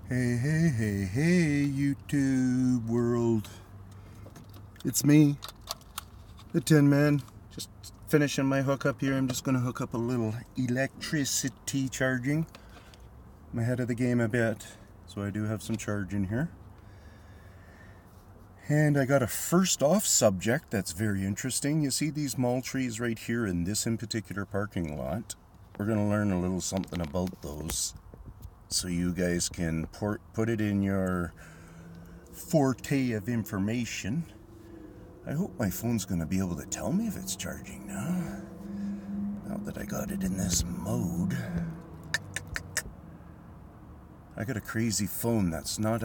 Hey, hey, hey, hey, YouTube world. It's me, the Tin Man. Just finishing my hookup here. I'm just going to hook up a little electricity charging. I'm ahead of the game a bit, so I do have some charge in here. And I got a first off subject that's very interesting. You see these mall trees right here in this in particular parking lot. We're going to learn a little something about those, so you guys can put it in your forte of information. I hope my phone's going to be able to tell me if it's charging now. Now that I got it in this mode. I got a crazy phone that's not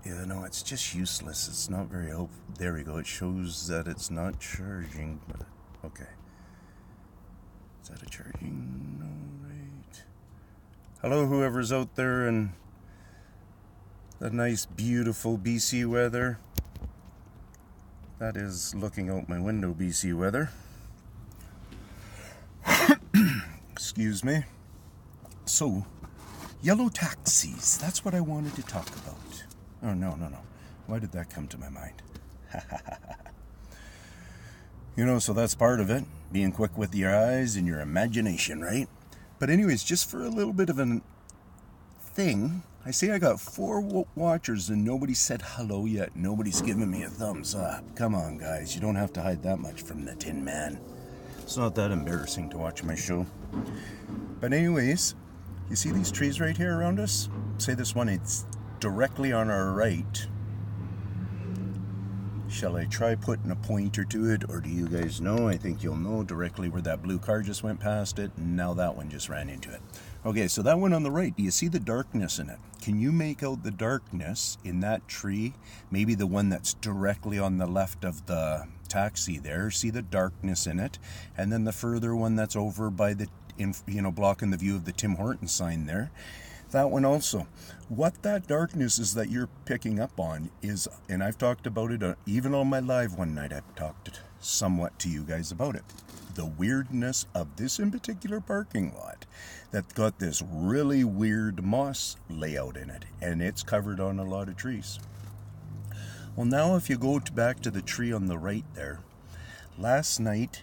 it's just useless. It's not very helpful. There we go. It shows that it's not charging, but okay. Is that a charging? No, right. Hello, whoever's out there in the nice, beautiful BC weather. That is looking out my window, BC weather. Excuse me. So, yellow taxis. That's what I wanted to talk about. Oh, no. Why did that come to my mind? So that's part of it. Being quick with your eyes and your imagination, right? But anyways, just for a little bit of a thing, I say I got 4 watchers and nobody said hello yet. Nobody's giving me a thumbs up. Come on, guys. You don't have to hide that much from the Tin Man. It's not that embarrassing to watch my show. But anyways, you see these trees right here around us? Say this one, it's directly on our right. Shall I try putting a pointer to it, or do you guys know? I think you'll know directly where that blue car just went past it, and now that one just ran into it. Okay, so that one on the right, do you see the darkness in it? Can you make out the darkness in that tree? Maybe the one that's directly on the left of the taxi there. See the darkness in it? And then the further one that's over by the, blocking the view of the Tim Hortons sign there. That one also. What that darkness is that you're picking up on is, and I've talked about it even on my live one night, I've talked somewhat to you guys about it. The weirdness of this in particular parking lot that got this really weird moss layout in it, and it's covered on a lot of trees. Well, now if you go back to the tree on the right there, last night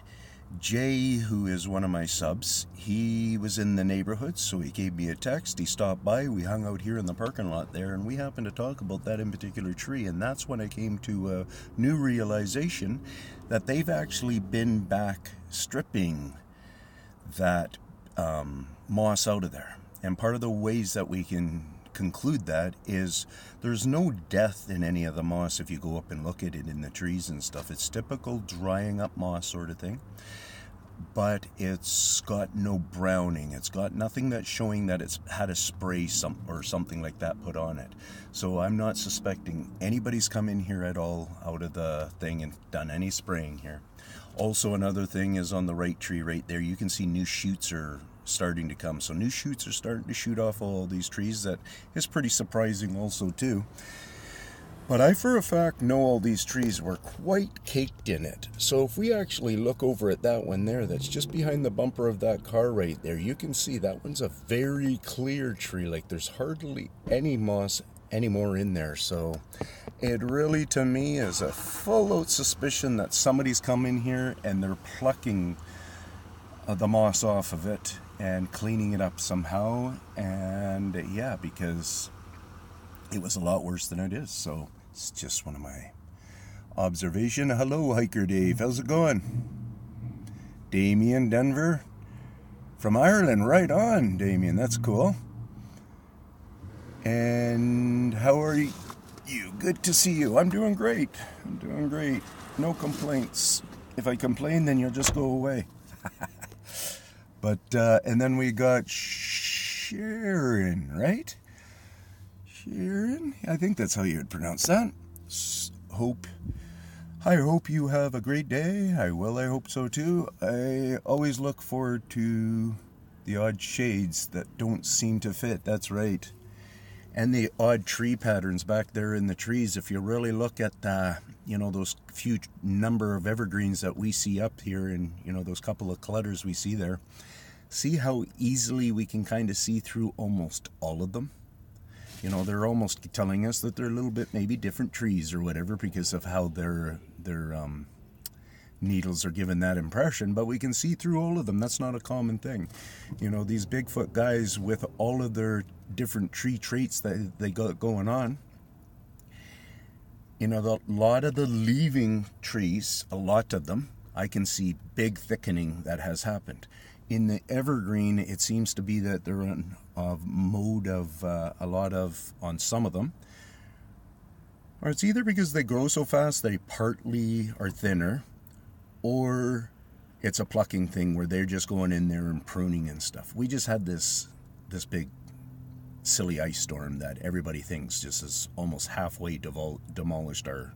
Jay, who is one of my subs, he was in the neighborhood, so he gave me a text. He stopped by, we hung out here in the parking lot there, and we happened to talk about that in particular tree, and that's when I came to a new realization that they've actually been back stripping that moss out of there. And part of the ways that we can conclude that is there's no death in any of the moss if you go up and look at it in the trees and stuff. It's typical drying up moss sort of thing, but it's got no browning. It's got nothing that's showing that it's had a spray or something like that put on it. So I'm not suspecting anybody's come in here at all out of the thing and done any spraying here. Also, another thing is on the right tree right there, you can see new shoots are starting to come. So new shoots are starting to shoot off all these trees. That is pretty surprising also too. But I for a fact know all these trees were quite caked in it. So if we actually look over at that one there, that's just behind the bumper of that car right there, you can see that one's a very clear tree. Like there's hardly any moss anymore in there. So it really, to me, is a full-out suspicion that somebody's come in here and they're plucking the moss off of it and cleaning it up somehow. And yeah, because it was a lot worse than it is. So it's just one of my observations. Hello, Hiker Dave. How's it going? Damien, Denver. From Ireland. Right on, Damien. That's cool. And how are you? Good to see you. I'm doing great. No complaints. If I complain, then you'll just go away. But, and then we got Sharon, right? Sharon? I think that's how you would pronounce that. I hope you have a great day. I hope so too. I always look forward to the odd shades that don't seem to fit. That's right. And the odd tree patterns back there in the trees. If you really look at those few number of evergreens that we see up here, and those couple of clutters we see there, see how easily we can kind of see through almost all of them. You know, they're almost telling us that they're a little bit maybe different trees or whatever because of how their needles are given that impression, but we can see through all of them. That's not a common thing. You know, these Bigfoot guys with all of their different tree traits that they got going on, you know, a lot of the leaving trees, a lot of them, I can see big thickening that has happened. In the evergreen, it seems to be that they're in a mode of a lot of, on some of them, or it's either because they grow so fast they partly are thinner, or it's a plucking thing where they're just going in there and pruning and stuff. We just had this big silly ice storm that everybody thinks just has almost halfway demolished our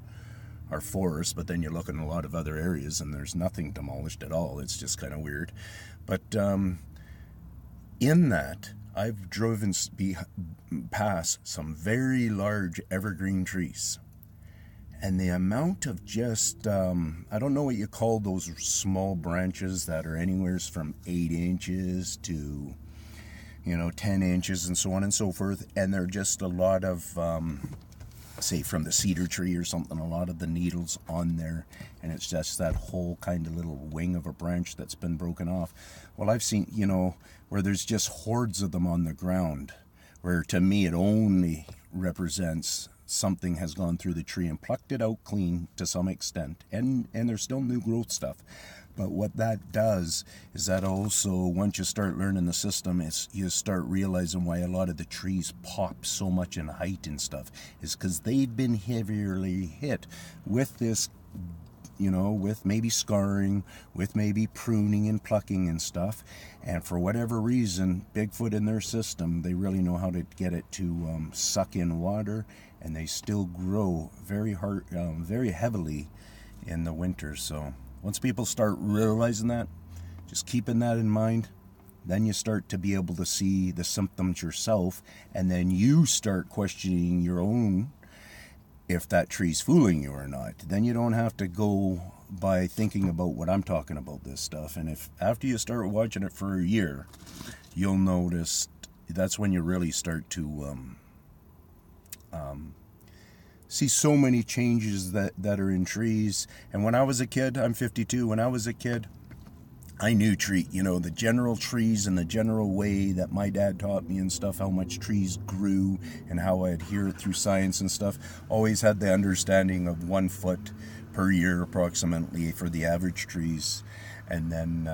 forest, but then you look in a lot of other areas and there's nothing demolished at all. It's just kind of weird. But in that, I've driven past some very large evergreen trees. And the amount of just, I don't know what you call those small branches that are anywhere from 8 inches to, 10 inches and so on and so forth. And they're just a lot of, say from the cedar tree or something, a lot of the needles on there. And it's just that whole kind of little wing of a branch that's been broken off. Well, I've seen, where there's just hordes of them on the ground, where to me it only represents something has gone through the tree and plucked it out clean to some extent, and there's still new growth stuff. But what that does is that also, once you start learning the system, you start realizing why a lot of the trees pop so much in height and stuff is because they've been heavily hit with this, with maybe scarring, with maybe pruning and plucking and stuff. And for whatever reason, Bigfoot in their system, they really know how to get it to suck in water, and they still grow very hard, very heavily in the winter. So once people start realizing that, just keeping that in mind, then you start to be able to see the symptoms yourself, and then you start questioning your own, if that tree's fooling you or not. Then you don't have to go by thinking about what I'm talking about, this stuff. And if after you start watching it for a year, you'll notice that's when you really start to see so many changes that are in trees. And when I was a kid, I'm 52, when I was a kid, I knew the general trees and the general way that my dad taught me and stuff, how much trees grew and how I'd hear it through science and stuff. Always had the understanding of 1 foot per year approximately for the average trees. And then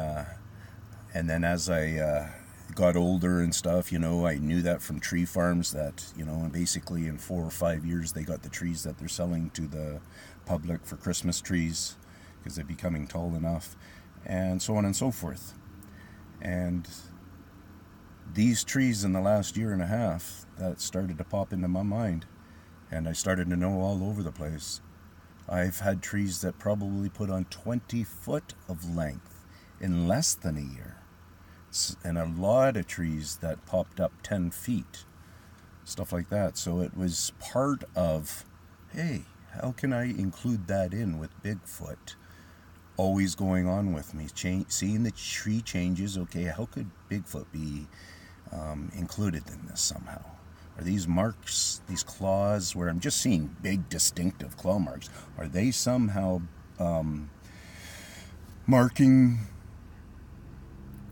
as I got older and stuff, I knew that from tree farms that, and basically in 4 or 5 years they got the trees that they're selling to the public for Christmas trees because they're becoming tall enough, and so on and so forth. And these trees in the last year and a half, that started to pop into my mind, and I started to know all over the place. I've had trees that probably put on 20 foot of length in less than a year. And a lot of trees that popped up 10 feet, stuff like that. So it was part of, hey, how can I include that in with Bigfoot always going on with me? Seeing the tree changes, okay, how could Bigfoot be included in this somehow? Are these marks, these claws, where I'm just seeing big distinctive claw marks, are they somehow marking...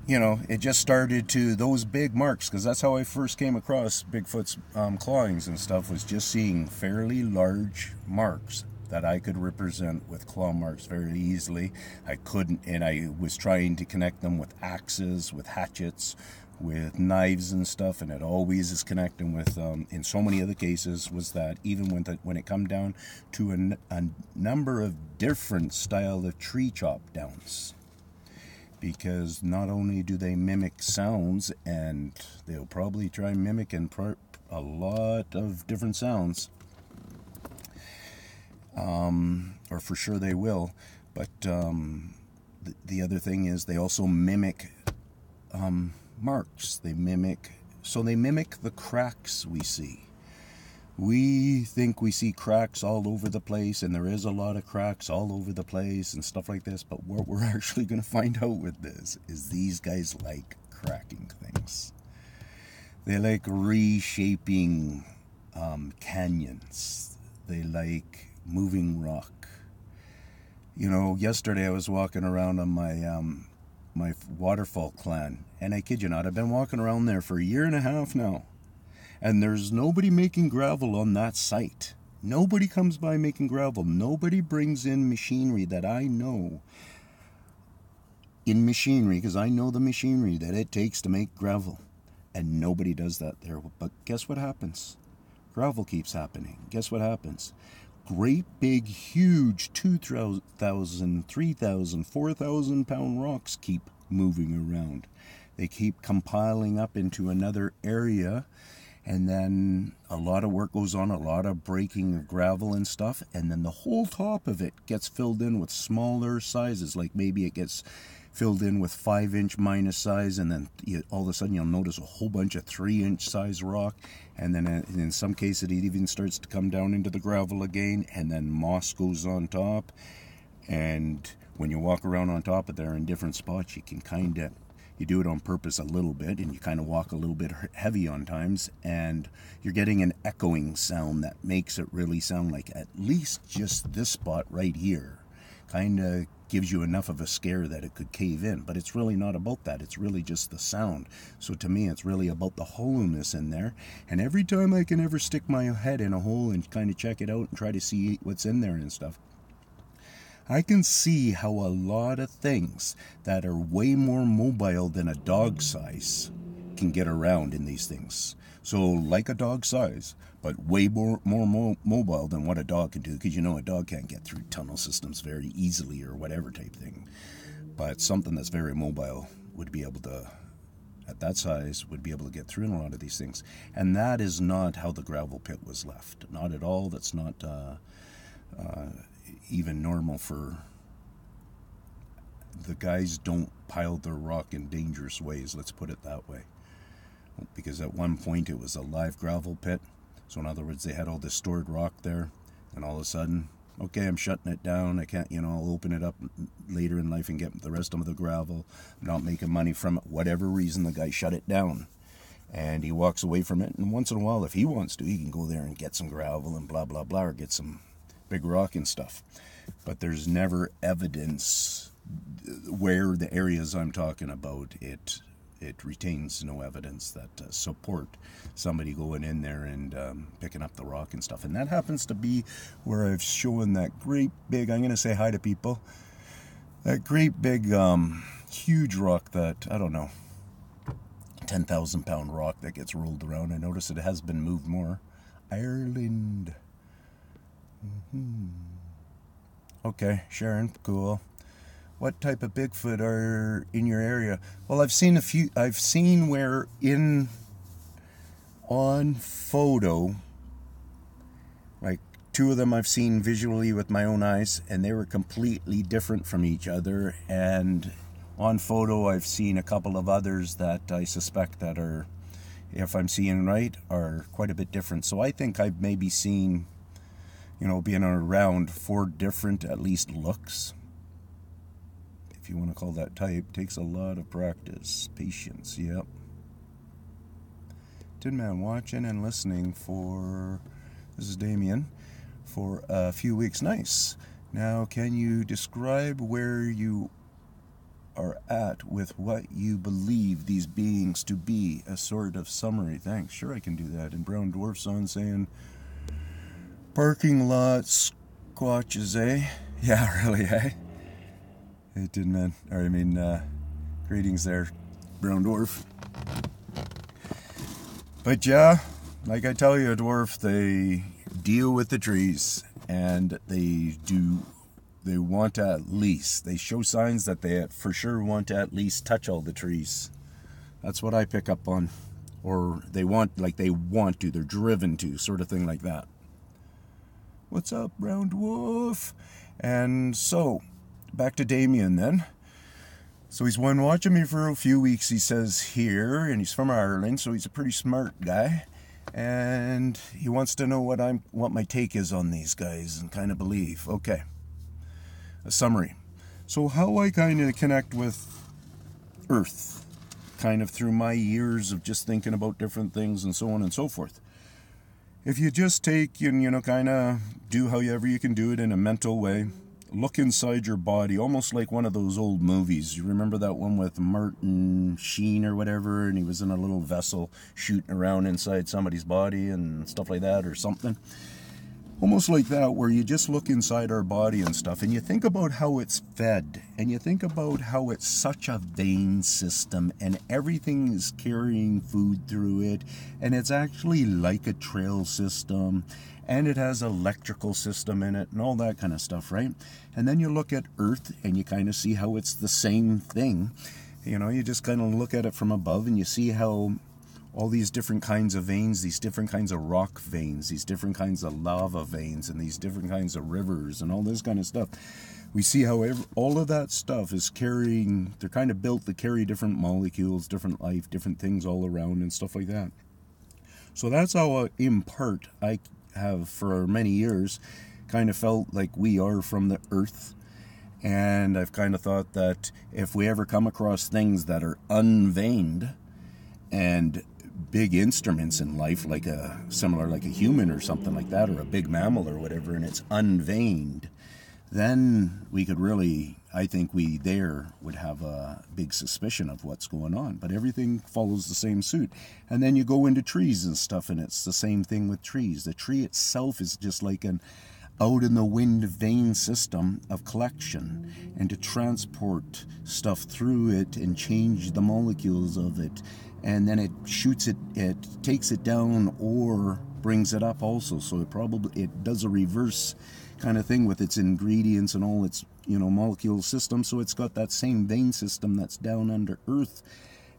it just started to, those big marks, because that's how I first came across Bigfoot's clawings and stuff, was just seeing fairly large marks that I could represent with claw marks very easily. I couldn't, and I was trying to connect them with axes, with hatchets, with knives and stuff, and it always is connecting with, in so many other cases, was that even when it come down to a number of different style of tree chop downs. Because not only do they mimic sounds, and they'll probably try mimicking a lot of different sounds, or for sure they will, but the other thing is they also mimic marks. They mimic the cracks we see. We think we see cracks all over the place, and there is a lot of cracks all over the place and stuff like this, but what we're actually going to find out with this is these guys like cracking things. They like reshaping canyons. They like moving rock. You know, yesterday I was walking around on my waterfall clan, and I kid you not, I've been walking around there for 1.5 years now, and there's nobody making gravel on that site. Nobody comes by making gravel. Nobody brings in machinery that I know in machinery, because I know the machinery that it takes to make gravel, and nobody does that there. But guess what happens? Gravel keeps happening. Guess what happens? Great big, huge 2,000, 3,000, 4,000 pound rocks keep moving around. They keep compiling up into another area, and then a lot of work goes on, a lot of breaking of gravel and stuff, and then the whole top of it gets filled in with smaller sizes. Like maybe it gets filled in with 5-inch minus size, and then all of a sudden you'll notice a whole bunch of 3-inch size rock, and then in some cases it even starts to come down into the gravel again, and then moss goes on top. And when you walk around on top of there in different spots, you can kind of, you do it on purpose a little bit, and you kind of walk a little bit heavy on times, and you're getting an echoing sound that makes it really sound like at least just this spot right here kind of gives you enough of a scare that it could cave in. But it's really not about that. It's really just the sound. So to me, it's really about the hollowness in there. And every time I can ever stick my head in a hole and kind of check it out and try to see what's in there and stuff, I can see how a lot of things that are way more mobile than a dog size can get around in these things. So like a dog size, but way more mobile than what a dog can do, because you know a dog can't get through tunnel systems very easily or whatever type thing. But something that's very mobile would be able to, at that size, would be able to get through a lot of these things. And that is not how the gravel pit was left. Not at all. That's not even normal for... The guys don't pile their rock in dangerous ways, let's put it that way. Because at one point it was a live gravel pit. So in other words, they had all this stored rock there, and all of a sudden, okay, I'm shutting it down. I can't, I'll open it up later in life and get the rest of the gravel. I'm not making money from it. Whatever reason, the guy shut it down. And he walks away from it, and once in a while, if he wants to, he can go there and get some gravel and blah, blah, blah, or get some big rock and stuff. But there's never evidence where the areas I'm talking about, it retains no evidence that support somebody going in there and picking up the rock and stuff. And that happens to be where I've shown that great big, I'm going to say hi to people, that great big, huge rock that, I don't know, 10,000 pound rock that gets rolled around. I notice it has been moved more. Ireland. Okay, Sharon, cool. What type of Bigfoot are in your area? Well, I've seen a few. I've seen where on photo, like 2 of them I've seen visually with my own eyes, and they were completely different from each other. And on photo, I've seen a couple of others that I suspect that are, if I'm seeing right, are quite a bit different. So I think I've maybe seen, being around 4 different, at least, looks. If you want to call that type, takes a lot of practice, patience, yep. Tin Man watching and listening for, this is Damien, for a few weeks. Nice. Now, can you describe where you are at with what you believe these beings to be? A sort of summary. Thanks. Sure, I can do that. And Brown Dwarf's on saying, parking lot squatches, eh? Yeah, really, eh? Hey, Tin Man. Greetings there, Brown Dwarf. But yeah, like I tell you, Dwarf, they deal with the trees, and they want to at least, they show signs that they for sure want to at least touch all the trees. That's what I pick up on. Or they want to, they're driven to, sort of thing like that. What's up, Brown Dwarf? And so, back to Damien then. So he's been watching me for a few weeks, he says here, and he's from Ireland, so he's a pretty smart guy. And he wants to know what my take is on these guys and kind of believe. Okay. A summary. So how I kind of connect with Earth, kind of through my years of just thinking about different things and so on and so forth, if you just take and, kind of do however you can do it in a mental way, look inside your body, almost like one of those old movies. You remember that one with Martin Sheen or whatever, and he was in a little vessel shooting around inside somebody's body and stuff like that, or something? Almost like that, where you just look inside our body and stuff, and you think about how it's fed, and you think about how it's such a vein system, and everything is carrying food through it, and it's actually like a trail system, and it has electrical system in it, and all that kind of stuff, right? And then you look at Earth, and you kind of see how it's the same thing. You just kind of look at it from above, and you see how all these different kinds of veins, these different kinds of rock veins, these different kinds of lava veins, and these different kinds of rivers, and all this kind of stuff. We see how all of that stuff is carrying, they're kind of built to carry different molecules, different life, different things all around, and stuff like that. So that's how, in part, I have for many years kind of felt like we are from the Earth. And I've kind of thought that if we ever come across things that are unveined and big instruments in life, like similar like a human or something like that, or a big mammal or whatever, and it's unveined, then we could really, I think we there would have a big suspicion of what's going on. But everything follows the same suit. And then you go into trees and stuff, and it's the same thing with trees. The tree itself is just like an out in the wind vein system of collection, and to transport stuff through it and change the molecules of it, and then it shoots it, it takes it down or brings it up also. So it does a reverse kind of thing with its ingredients and all its molecule system. So it's got that same vein system that's down under Earth,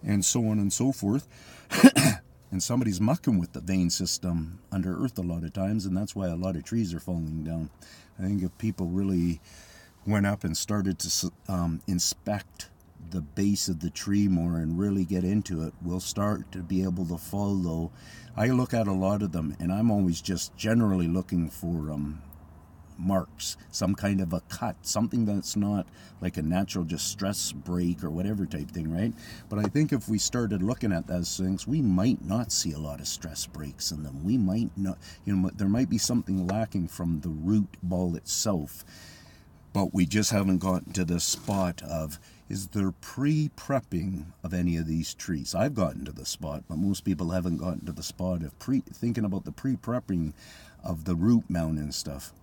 and so on and so forth. And somebody's mucking with the vein system under Earth a lot of times, and that's why a lot of trees are falling down. I think if people really went up and started to inspect the base of the tree more and really get into it, we'll start to be able to follow. I look at a lot of them, and I'm always just generally looking for marks, some kind of a cut, something that's not like a natural just stress break or whatever type thing, right? But I think if we started looking at those things, we might not see a lot of stress breaks in them. We might not, there might be something lacking from the root ball itself, but we just haven't gotten to the spot of, is there pre-prepping of any of these trees? I've gotten to the spot, but most people haven't gotten to the spot of thinking about the pre-prepping of the root mound and stuff.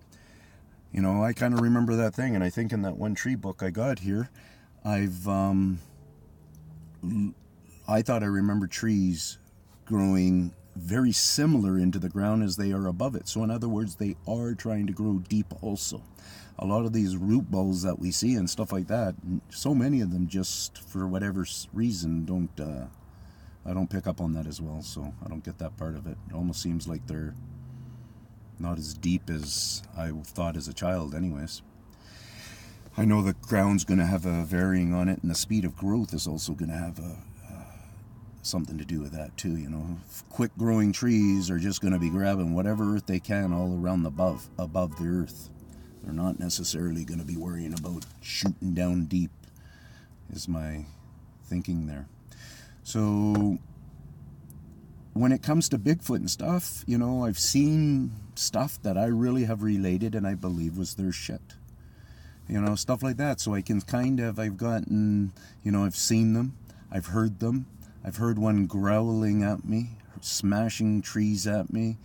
I kind of remember that thing, and I think in that one tree book I got here, I thought I remember trees growing very similar into the ground as they are above it. So in other words, they are trying to grow deep also. A lot of these root balls that we see and stuff like that, so many of them just for whatever reason I don't pick up on that as well, so I don't get that part of it. It almost seems like they're not as deep as I thought as a child anyways. I know the ground's going to have a varying on it, and the speed of growth is also going to have something to do with that too. Quick growing trees are just going to be grabbing whatever earth they can all around above the earth. They're not necessarily going to be worrying about shooting down deep, is my thinking there. So when it comes to Bigfoot and stuff, I've seen stuff that I really have related and I believe was their shit. Stuff like that. So I can I've gotten, I've seen them, I've heard them. I've heard one growling at me, smashing trees at me.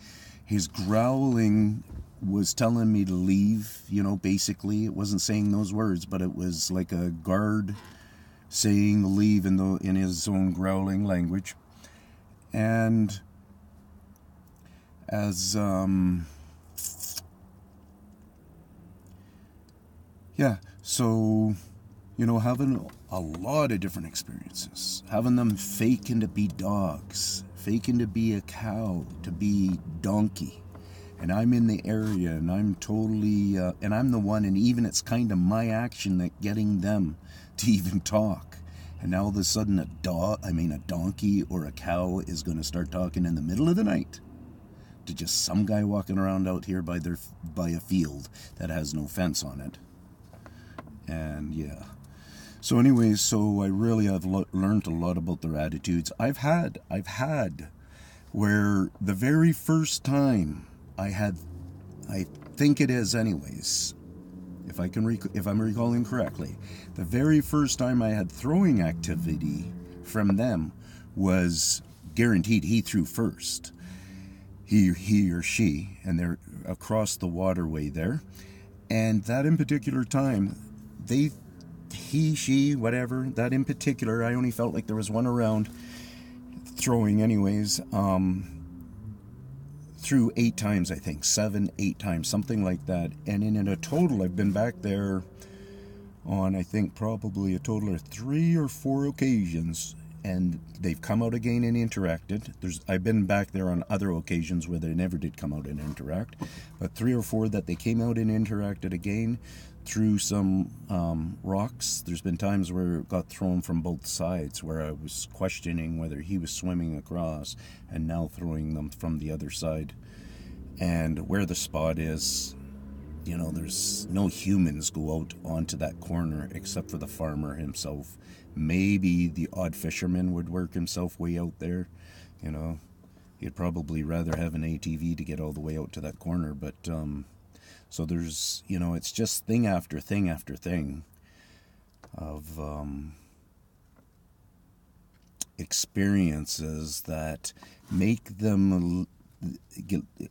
His growling was telling me to leave, basically. It wasn't saying those words, but it was like a guard saying leave in his own growling language. And as so having a lot of different experiences, having them faking to be dogs, faking to be a cow, to be donkey, and I'm in the area, and I'm totally and I'm the one, and even it's kind of my action that getting them to even talk. And now all of a sudden a donkey or a cow is going to start talking in the middle of the night to just some guy walking around out here by a field that has no fence on it. And yeah. So anyways, I really have learned a lot about their attitudes. I've had where the very first time I think it is anyways, if I'm recalling correctly, the very first time I had throwing activity from them was guaranteed he threw first. He or she, and they're across the waterway there. And that in particular time, he, she, whatever, that in particular, I only felt like there was one around throwing anyways, threw 8 times, I think, 7, 8 times, something like that. And in a total, I've been back there on, I think, probably a total of 3 or 4 occasions, and they've come out again and interacted. I've been back there on other occasions where they never did come out and interact, but 3 or 4 that they came out and interacted again through some rocks. There's been times where it got thrown from both sides, where I was questioning whether he was swimming across and now throwing them from the other side. And where the spot is, you know, there's no humans go out onto that corner except for the farmer himself. Maybe the odd fisherman would work himself way out there. You know, he'd probably rather have an ATV to get all the way out to that corner. But so there's, you know, it's just thing after thing after thing of experiences that make them,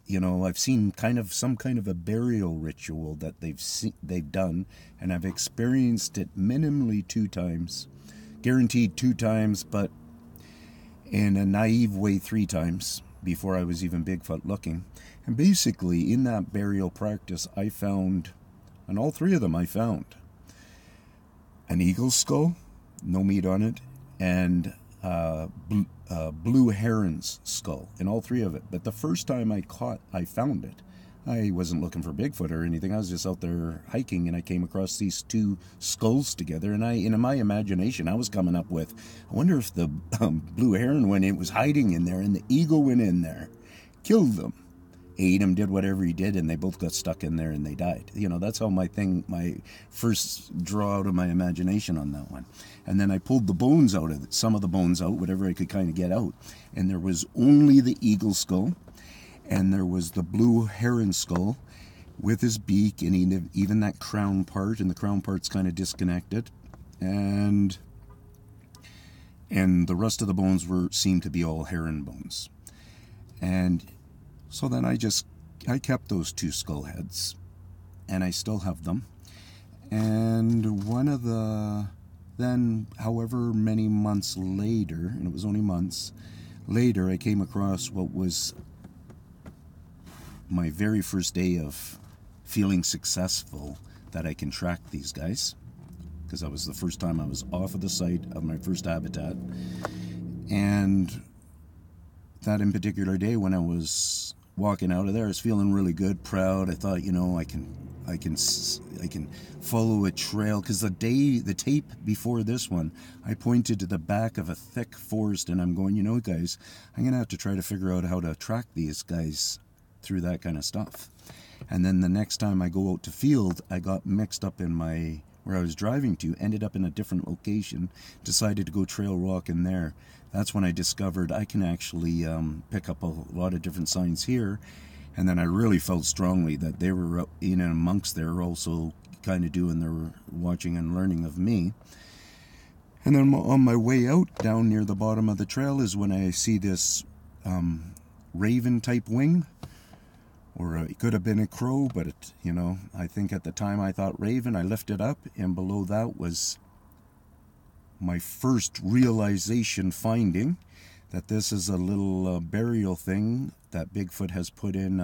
you know, I've seen some kind of a burial ritual that they've done, and I've experienced it minimally 2 times, guaranteed 2 times, but in a naive way 3 times before I was even Bigfoot looking. And basically in that burial practice, I found, on all 3 of them, I found an eagle's skull, no meat on it, and blue heron's skull in all 3 of it. But the first time I found it, I wasn't looking for Bigfoot or anything. I was just out there hiking, and I came across these 2 skulls together. And in my imagination, I was coming up with, I wonder if the blue heron was hiding in there, and the eagle went in there, killed them, ate him, did whatever he did, and they both got stuck in there and they died. You know, that's how my first draw out of my imagination on that one. And then I pulled the bones out of it, some of the bones out, whatever I could kind of get out. And there was only the eagle skull, and there was the blue heron skull with his beak, and even that crown part, and the crown part's kind of disconnected. And the rest of the bones seemed to be all heron bones. And so then I kept those 2 skull heads, and I still have them. And then however many months later, and it was only months later, I came across what was my very first day of feeling successful that I can track these guys, because that was the first time I was off of the site of my first habitat. And that in particular day, when I was walking out of there, I was feeling really good, proud. I thought, you know, I can follow a trail, because the tape before this one, I pointed to the back of a thick forest, and I'm going, you know, guys, I'm gonna have to try to figure out how to track these guys through that kind of stuff. And then the next time I go out to field, I got mixed up in where I was driving to, ended up in a different location, decided to go trail walk in there. That's when I discovered I can actually pick up a lot of different signs here. And then I really felt strongly that they were in and amongst there also kind of doing their watching and learning of me. And then on my way out down near the bottom of the trail is when I see this raven type wing, or it could have been a crow, but you know, I think at the time I thought raven. I lifted up, and below that was my first realization finding that this is a little burial thing that Bigfoot has put in